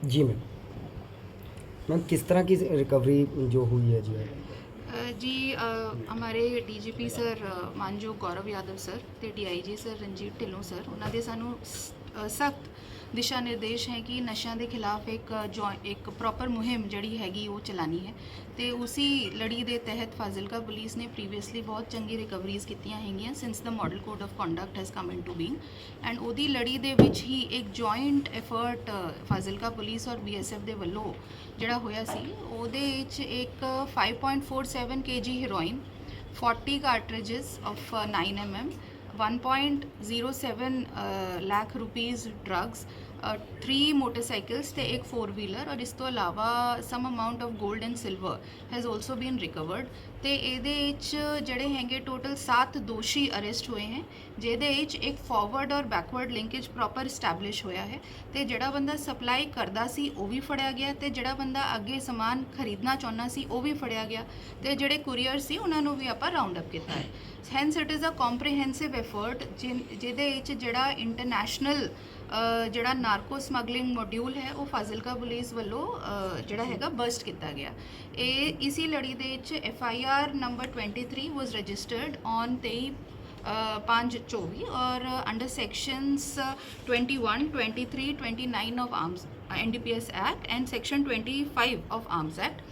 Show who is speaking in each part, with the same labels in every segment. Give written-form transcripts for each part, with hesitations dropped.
Speaker 1: जी ma'am. Ma'am किस तरह की रिकवरी जो हुई है जी?
Speaker 2: जी हमारे ਡੀਜੀਪੀ ਸਰ ਮਾਨਯੋਗ ਗੌਰਵ ਯਾਦਵ ਸਰ ਤੇ DIG sir Ranjit Dhillon sir ਉਹਨਾਂ ਦੇ ਸਾਨੂੰ ਸਖਤ ਦਿਸ਼ਾ ਨਿਰਦੇਸ਼ ਹੈ ਕਿ ਨਸ਼ਿਆਂ ਦੇ ਖਿਲਾਫ ਇੱਕ ਪ੍ਰੋਪਰ ਮੁਹਿੰਮ ਜਿਹੜੀ ਹੈਗੀ ਉਹ ਚਲਾਣੀ ਹੈ ਤੇ ਉਸੇ ਲੜੀ ਦੇ ਤਹਿਤ ਫਾਜ਼ਿਲਕਾ ਪੁਲਿਸ ਨੇ ਪ੍ਰੀਵੀਅਸਲੀ ਬਹੁਤ ਚੰਗੀ ਰਿਕਵਰੀਜ਼ ਕੀਤੀਆਂ ਹੈਗੀਆਂ since the model code of conduct has come into being and ਉਹਦੀ ਲੜੀ ਦੇ ਵਿੱਚ ਹੀ ਇੱਕ ਜੁਆਇੰਟ ਐਫਰਟ ਫਾਜ਼ਿਲਕਾ ਪੁਲਿਸ ਔਰ ਬੀਐਸਐਫ ਦੇ ਵੱਲੋਂ ਜਿਹੜਾ ਹੋਇਆ ਸੀ ਉਹਦੇ ਵਿੱਚ ਇੱਕ 5.47 kg heroin 40 cartridges of 9 mm 1.07 lakh rupees drugs 3 motorcycles ਤੇ ਇੱਕ 4 wheeler ਔਰ ਇਸ ਤੋਂ ਇਲਾਵਾ some amount of gold and silver has also been recovered ਤੇ ਇਹਦੇ ਵਿੱਚ ਜਿਹੜੇ ਹੈਗੇ ਟੋਟਲ 7 ਦੋਸ਼ੀ ਅਰੈਸਟ ਹੋਏ हैं ਜਿਹਦੇ ਵਿੱਚ ਇੱਕ ਫਾਰਵਰਡ ਔਰ ਬੈਕਵਰਡ ਲਿੰਕੇਜ ਪ੍ਰੋਪਰ ਇਸਟੈਬਲਿਸ਼ ਹੋਇਆ ਹੈ ਤੇ ਜਿਹੜਾ ਬੰਦਾ ਸਪਲਾਈ ਕਰਦਾ ਸੀ ਉਹ ਵੀ ਫੜਿਆ ਗਿਆ ਤੇ ਜਿਹੜਾ ਬੰਦਾ ਅੱਗੇ ਸਮਾਨ ਖਰੀਦਣਾ ਚਾਹੁੰਦਾ ਸੀ ਉਹ ਵੀ ਫੜਿਆ ਗਿਆ ਤੇ ਜਿਹੜੇ ਕੁਰੀਅਰ ਸੀ ਉਹਨਾਂ ਨੂੰ ਵੀ ਆਪਾਂ ਰਾਉਂਡ ਅਪ ਕੀਤਾ ਹੈ hence it is a comprehensive effort ਜਿਹਦੇ ਵਿੱਚ ਜਿਹੜਾ ਇੰਟਰਨੈਸ਼ਨਲ ਜਿਹੜਾ ਨਾਰਕੋ ਸਮਗਲਿੰਗ ਮੋਡਿਊਲ ਹੈ ਉਹ ਫਾਜ਼ਿਲਕਾ ਪੁਲਿਸ ਵੱਲੋਂ ਜਿਹੜਾ ਹੈਗਾ ਬਸਟ ਕੀਤਾ ਗਿਆ ਇਹ ਇਸੀ ਲੜੀ ਦੇ ਵਿੱਚ FIR number 23 was registered on 5/24 और under sections 21, 23, 29 of arms NDPS act and section 25 of arms act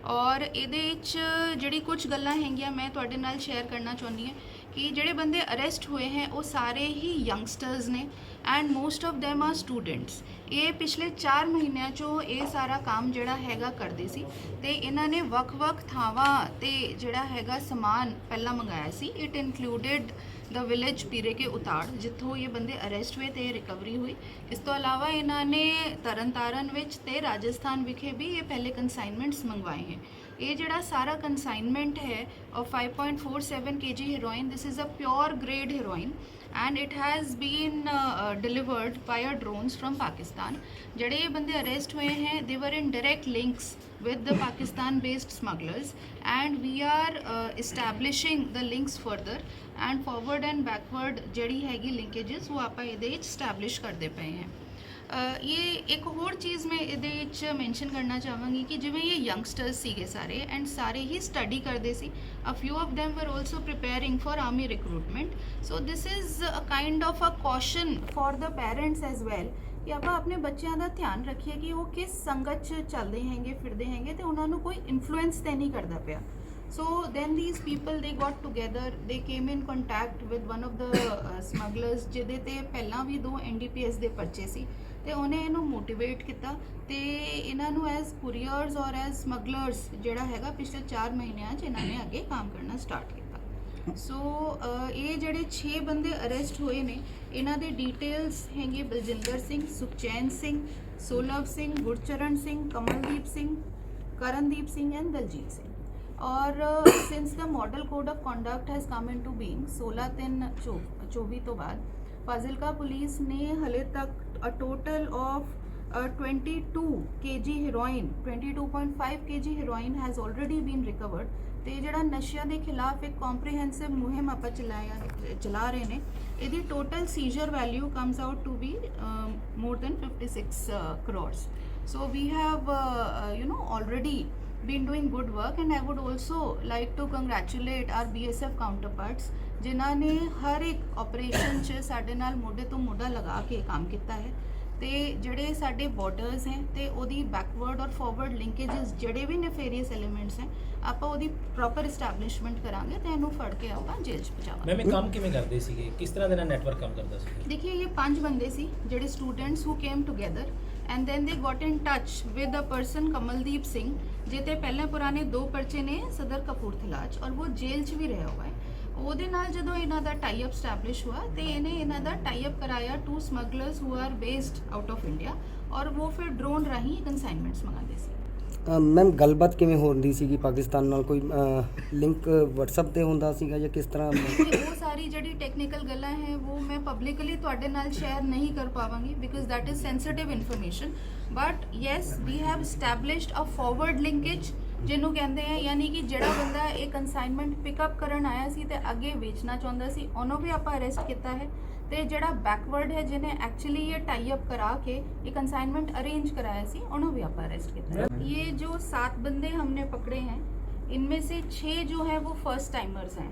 Speaker 2: और ਇਹਦੇ ਵਿੱਚ ਜਿਹੜੀ ਕੁਝ ਗੱਲਾਂ ਹੈਗੀਆਂ ਮੈਂ ਤੁਹਾਡੇ ਨਾਲ ਸ਼ੇਅਰ ਕਰਨਾ ਚਾਹੁੰਦੀ ਹਾਂ ਕਿ ਜਿਹੜੇ ਬੰਦੇ ਅਰੈਸਟ ਹੋਏ ਹੈ ਉਹ ਸਾਰੇ ਹੀ ਯੰਗਸਟਰਸ ਨੇ and most of them are students ਇਹ ਪਿਛਲੇ 4 ਮਹੀਨਿਆਂ 'ਚੋਂ ਇਹ ਸਾਰਾ ਕੰਮ ਜਿਹੜਾ ਹੈਗਾ ਕਰਦੇ ਸੀ ਤੇ ਇਹਨਾਂ ਨੇ ਵੱਖ-ਵੱਖ ਥਾਵਾਂ ਤੇ ਜਿਹੜਾ ਹੈਗਾ ਸਮਾਨ ਪਹਿਲਾਂ ਮੰਗਾਇਆ ਸੀ ਇਟ ਇਨਕਲੂਡਡ द विलेज पीरे के उताड़ जिथों ये बंदे अरेस्ट हुए तो रिकवरी हुई इस तो अलावा इन्होंने तरन तारण विच ते राजस्थान विखे भी ये पहले कंसाइनमेंट्स मंगवाए हैं ये जड़ा सारा कंसाइनमेंट है of 5.47 kg heroin this is a pure grade heroin and it has been delivered by drones from Pakistan जड़े ये बंदे अरेस्ट हुए हैं they were in direct links with the Pakistan based smugglers and we are establishing the links further and forward and backward ਜਿਹੜੀ ਹੈਗੀ linkages ਉਹ ਆਪਾਂ ਇਹਦੇ ਵਿੱਚ establish ਕਰਦੇ ਪਏ ਹਾਂ ਇਹ ਇੱਕ ਹੋਰ ਚੀਜ਼ ਮੈਂ ਇਹਦੇ ਵਿੱਚ ਮੈਂਸ਼ਨ ਕਰਨਾ ਚਾਹਾਂਗੀ ਕਿ ਜਿਵੇਂ ਇਹ ਯੰਗਸਟਰਸ ਸੀਗੇ ਸਾਰੇ ਐਂਡ ਸਾਰੇ ਹੀ ਸਟੱਡੀ ਕਰਦੇ ਸੀ a few of them were also preparing for army recruitment so this is a kind of a caution for the parents as well ਕਿ ਆਪਾਂ ਆਪਣੇ ਬੱਚਿਆਂ ਦਾ ਧਿਆਨ ਰੱਖੀਏ ਕਿ ਉਹ ਕਿਸ ਸੰਗਤ 'ਚ ਚੱਲਦੇ ਹੈਗੇ ਫਿਰਦੇ ਹੈਗੇ ਤੇ ਉਹਨਾਂ ਨੂੰ ਕੋਈ ਇਨਫਲੂਐਂਸ ਤੇ ਨਹੀਂ ਕਰਦਾ ਪਿਆ so then these people they got together they came in contact with one of the smugglers ਜਿਹਦੇ ਤੇ ਪਹਿਲਾਂ ਵੀ 2 NDPS ਦੇ ਪਰਚੇ ਸੀ ਤੇ ਉਹਨੇ ਇਹਨੂੰ ਮੋਟੀਵੇਟ ਕੀਤਾ ਤੇ ਇਹਨਾਂ ਨੂੰ ਐਜ਼ ਕੁਰੀਅਰਸ ਔਰ ਐਜ਼ ਸਮਗਲਰਸ ਜਿਹੜਾ ਹੈਗਾ ਪਿਛਲੇ 4 ਮਹੀਨਿਆਂ 'ਚ ਇਹਨਾਂ ਨੇ ਅੱਗੇ ਕੰਮ ਕਰਨਾ ਸਟਾਰਟ ਕੀਤਾ ਸੋ ਇਹ ਜਿਹੜੇ 6 ਬੰਦੇ ਅਰੈਸਟ ਹੋਏ ਨੇ ਇਹਨਾਂ ਦੇ ਡਿਟੇਲਸ ਹੈਗੇ ਬਲਜਿੰਦਰ ਸਿੰਘ ਸੁਖਚੈਨ ਸਿੰਘ ਸੋਲਵ ਸਿੰਘ ਗੁਰਚਰਨ ਸਿੰਘ ਕਮਲਦੀਪ ਸਿੰਘ ਕਰਨਦੀਪ ਸਿੰਘ ਐਂਡ ਦਲਜੀਤ ਸਿੰਘ और since the model code of conduct has come into being 16/3/24 तो बाद फाजिलका पुलिस ने हले तक a total of 22 kg heroin 22.5 kg heroin has already been recovered ਤੇ ਜਿਹੜਾ ਨਸ਼ਿਆਂ ਦੇ ਖਿਲਾਫ ਇੱਕ ਕੰਪਰੀਹੈਂਸਿਵ ਮੁਹਿੰਮ ਆਪਾਂ ਚਲਾ ਰਹੇ ਨੇ ਇਹਦੀ total seizure value comes out to be more than 56 crores so we have already been doing good work and I would also like to congratulate our BSF counterparts ਜਿਨ੍ਹਾਂ ਨੇ ਹਰ ਇੱਕ ਆਪਰੇਸ਼ਨ 'ਚ ਸਾਡੇ ਨਾਲ ਮੋਢੇ ਤੋਂ ਮੋਢਾ ਲਗਾ ਕੇ ਕੰਮ ਕੀਤਾ ਹੈ ਤੇ ਜਿਹੜੇ ਸਾਡੇ ਬਾਰਡਰਸ ਹੈ ਤੇ ਉਹਦੀ ਬੈਕਵਰਡ ਔਰ ਫਾਰਵਰਡ ਲਿੰਕੇजेस ਜਿਹੜੇ ਵੀ ਨੇਫੇਰੀਅਸ ਐਲੀਮੈਂਟਸ ਹੈ ਆਪਾਂ ਉਹਦੀ ਪ੍ਰੋਪਰ ਐਸਟੈਬਲਿਸ਼ਮੈਂਟ ਕਰਾਂਗੇ ਤੇ ਇਹਨੂੰ ਫੜ ਕੇ ਆਪਾਂ ਜੇਲ੍ਹ 'ਚ ਪਹੁੰਚਾਵਾਂਗੇ
Speaker 3: ਮੈਂ ਕੰਮ ਕਿਵੇਂ ਕਰਦੇ ਸੀਗੇ ਕਿਸ ਤਰ੍ਹਾਂ ਦੇ ਨਾਲ ਨੈਟਵਰਕ ਕੰਮ ਕਰਦਾ ਸੀ
Speaker 2: देखिए ये 5 बंदे सी जेडे students who came together and then they got in touch with a person Kamaldeep Singh जिते पहले पुराने 2 पर्चे ने सदर कपूरथला च और वो जेल च भी रहा हुआ है ਉਹਦੇ ਨਾਲ ਜਦੋਂ ਇਹਨਾਂ ਦਾ ਟਾਈ ਅਪ ਸਟੈਬਲਿਸ਼ ਹੋਇਆ ਤੇ ਇਹਨੇ ਇਹਨਾਂ ਦਾ ਟਾਈ ਅਪ ਕਰਾਇਆ 2 smugglers who are based out of India ਔਰ ਉਹ ਫਿਰ ਡਰੋਨ ਰਾਹੀਂ ਕੰਸਾਈਨਮੈਂਟਸ ਮੰਗਾਉਂਦੇ ਸੀ
Speaker 1: ਮੈਮ ਗੱਲਬਾਤ ਕਿਵੇਂ ਹੁੰਦੀ ਸੀਗੀ ਪਾਕਿਸਤਾਨ ਨਾਲ ਕੋਈ ਲਿੰਕ WhatsApp ਤੇ ਹੁੰਦਾ ਸੀਗਾ ਜਾਂ ਕਿਸ ਤਰ੍ਹਾਂ
Speaker 2: ਉਹ ਸਾਰੀ ਜਿਹੜੀ ਟੈਕਨੀਕਲ ਗੱਲਾਂ ਹੈ ਉਹ ਮੈਂ ਪਬਲਿਕਲੀ ਤੁਹਾਡੇ ਨਾਲ ਸ਼ੇਅਰ ਨਹੀਂ ਕਰ ਪਾਵਾਂਗੀ because that is sensitive information but yes we have established a forward linkage ਜਿਹਨੂੰ ਕਹਿੰਦੇ ਆ ਯਾਨੀ ਕਿ ਜਿਹੜਾ ਬੰਦਾ ਇਹ ਕੰਸਾਈਨਮੈਂਟ ਪਿਕਅਪ ਕਰਨ ਆਇਆ ਸੀ ਤੇ ਅੱਗੇ ਵੇਚਣਾ ਚਾਹੁੰਦਾ ਸੀ ਉਹਨੂੰ ਵੀ ਆਪਾਂ ਅਰੈਸਟ ਕੀਤਾ ਹੈ ਤੇ ਜਿਹੜਾ ਬੈਕਵਰਡ ਹੈ ਜਿਹਨੇ एक्चुअली ये टाई अप करा के ये कंसाइनमेंट अरेंज कराया सी उन्होंने भी आप अरेस्ट किया। ये जो 7 बंदे हमने पकड़े हैं इनमें से 6 जो है वो फर्स्ट टाइमर्स हैं।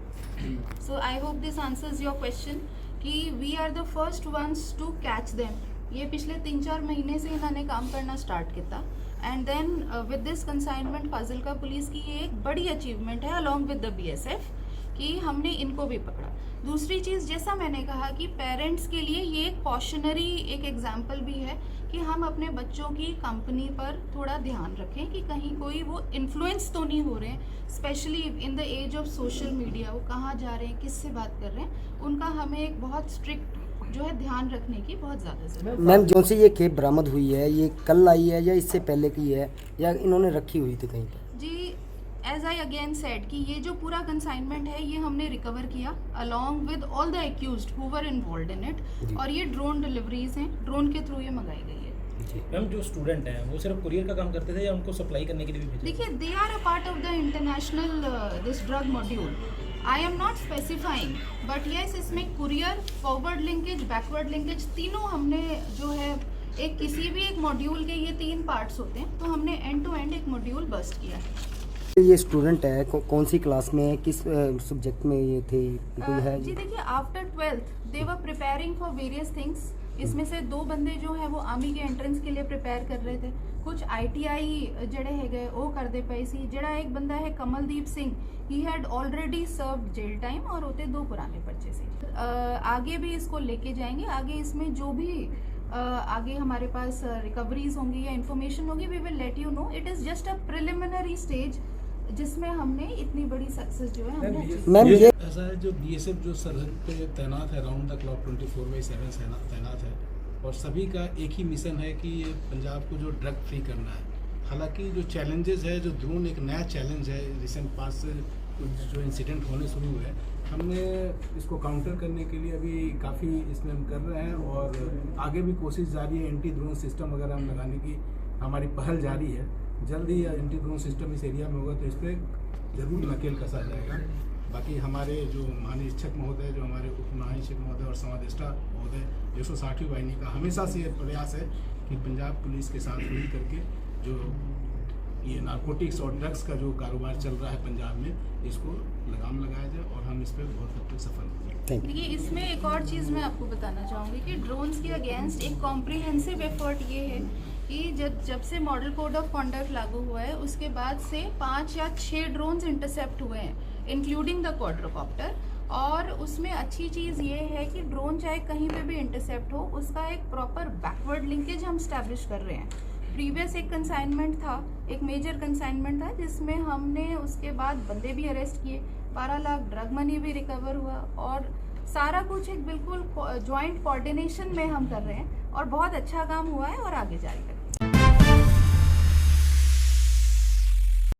Speaker 2: So I hope this answers your question कि we are the first ones to catch them. ये पिछले 3-4 महीने से इन्होंने काम करना स्टार्ट किया and then with this consignment Fazilka police की ये एक बड़ी अचीवमेंट है अलॉन्ग विद द BSF कि हमने इनको भी पकड़ा। दूसरी चीज़ जैसा मैंने कहा कि पेरेंट्स के लिए ये एक कॉशनरी एक एग्जाम्पल भी है कि हम अपने बच्चों की कंपनी पर थोड़ा ध्यान रखें कि कहीं कोई वो इन्फ्लुएंस तो नहीं हो रहे हैं, specially in the age of social media. वो कहाँ जा रहे हैं, किससे बात कर रहे हैं, उनका हमें एक बहुत स्ट्रिक्ट जो है ध्यान रखने की बहुत ज़्यादा ज़रूरत है।
Speaker 1: मैम जो से ये खेप बरामद हुई है ये कल आई है या इससे पहले की है या इन्होंने रखी हुई थी कहीं पर?
Speaker 2: जी एज आई अगेन सेड कि ये जो पूरा कंसाइनमेंट है ये हमने रिकवर किया along with all the accused who were involved in it और ये ड्रोन डिलीवरीज हैं, ड्रोन के थ्रू ये मंगाई गई है।
Speaker 3: मैम जो स्टूडेंट हैं वो सिर्फ कुरियर का काम करते थे या उनको सप्लाई करने के लिए भी भेजा?
Speaker 2: देखिए they are a part of the international this drug module. I am not specifying but yes इसमें courier, forward linkage, backward linkage तीनों हमने जो है एक किसी भी एक मॉड्यूल के ये 3 पार्ट्स होते हैं तो हमने एंड टू एंड एक मॉड्यूल बस्ट किया है।
Speaker 1: ये स्टूडेंट है कौन सी क्लास में है, किस सब्जेक्ट में ये थे, कोई है?
Speaker 2: जी देखिए after 12th they were preparing for various things. इसमें से 2 बंदे जो है वो आर्मी के एंट्रेंस के लिए प्रिपेयर कर रहे थे, कुछ ITI जड़े है गए वो करते पे सी। जड़ा एक बंदा है Kamaldeep Singh, he had already served jail time और होते 2 पुराने पर्चे से। आगे भी इसको लेके जाएंगे, आगे इसमें जो भी आगे हमारे पास रिकवरीज होंगी या इन्फॉर्मेशन होगी we will let you know. It is just a preliminary stage जिसमें हमने इतनी बड़ी सक्सेस जो है हमने achieve
Speaker 1: मैम
Speaker 4: ये
Speaker 1: ये
Speaker 4: ऐसा है जो BSF जो सरहद पे तैनात है, राउंड द क्लॉक 24/7 तैनात है और सभी का एक ही मिशन है कि ये पंजाब को जो ड्रग फ्री करना है। हालांकि जो चैलेंजेस है, जो ड्रोन एक नया चैलेंज है, रिसेंट पास से जो इंसिडेंट होने शुरू हुए हैं, हमने इसको काउंटर करने के लिए अभी काफ़ी इसमें हम कर रहे हैं और आगे भी कोशिश जारी है। एंटी ड्रोन सिस्टम वगैरह हम लगाने की हमारी पहल जारी है। जल्द ही एंटी ड्रोन सिस्टम इस एरिया में होगा तो इस पर ज़रूर नकेल कसा जाएगा। बाकी हमारे जो महानिरीक्षक महोदय, जो हमारे उप महानिरीक्षक महोदय और समादेष्टा महोदय 160वीं वाहिनी का हमेशा से ये प्रयास है कि पंजाब पुलिस के साथ मिल करके जो ये नारकोटिक्स और ड्रग्स का जो कारोबार चल रहा है पंजाब में, इसको लगाम लगाया जाए और हम इस पर बहुत हद तक सफल होंगे।
Speaker 2: देखिए इसमें एक और चीज़ मैं आपको बताना चाहूँगी कि ड्रोन्स के अगेंस्ट एक कॉम्प्रिहेंसिव एफर्ट ये है कि जब से मॉडल कोड ऑफ कॉन्डक्ट लागू हुआ है उसके बाद से 5 या 6 ड्रोन्स इंटरसेप्ट हुए हैं इंक्लूडिंग द क्वाड्रोकॉप्टर। और उसमें अच्छी चीज़ ये है कि ड्रोन चाहे कहीं पे भी इंटरसेप्ट हो उसका एक प्रॉपर बैकवर्ड लिंकेज हम स्टैब्लिश कर रहे हैं। प्रीवियस एक कंसाइनमेंट था, एक मेजर कंसाइनमेंट था जिसमें हमने उसके बाद बंदे भी अरेस्ट किए, 12 लाख ड्रग मनी भी रिकवर हुआ और सारा कुछ एक बिल्कुल जॉइंट कोऑर्डिनेशन में हम कर रहे हैं और बहुत अच्छा काम हुआ है और आगे जारी करेंगे।